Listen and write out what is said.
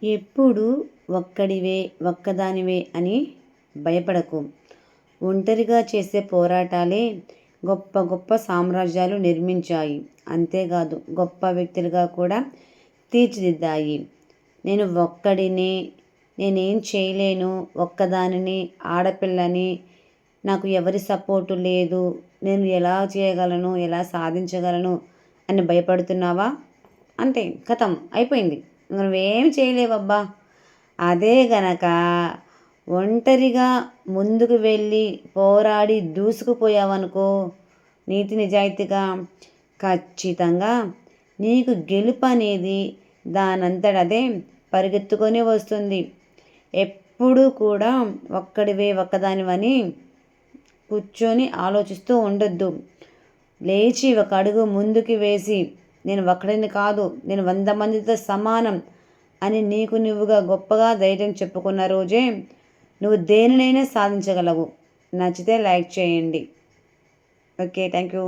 ఎప్పుడు ఒక్కడివే ఒక్కదానివే అని భయపడకు. ఒంటరిగా చేసే పోరాటాలే గొప్ప గొప్ప సామ్రాజ్యాలు నిర్మించాయి. అంతేకాదు గొప్ప వ్యక్తులుగా కూడా తీర్చిదిద్దాయి. నేను ఒక్కడినే, నేనేం చేయలేను, ఒక్కదానిని, ఆడపిల్లని, నాకు ఎవరి సపోర్టు లేదు, నేను ఎలా చేయగలను, ఎలా సాధించగలను అని భయపడుతున్నావా? అంతే, కథం అయిపోయింది. నువ్వేం చేయలేవబ్బా. అదే గనక ఒంటరిగా ముందుకు వెళ్ళి పోరాడి దూసుకుపోయావనుకో, నీతి నిజాయితీగా, ఖచ్చితంగా నీకు గెలుపు అనేది దానంతటదే పరిగెత్తుకొని వస్తుంది. ఎప్పుడూ కూడా ఒక్కడివే ఒక్కదానివని కూర్చొని ఆలోచిస్తూ ఉండొద్దు. లేచి ఒక అడుగు ముందుకు వేసి, నేను ఒక్కడిని కాదు, నేను 100 మందితో సమానం అని నీకు నువ్వుగా గొప్పగా ధైర్యం చెప్పుకున్న రోజే నువ్వు దేనినైనా సాధించగలవు. నచ్చితే లైక్ చేయండి. Okay, thank you.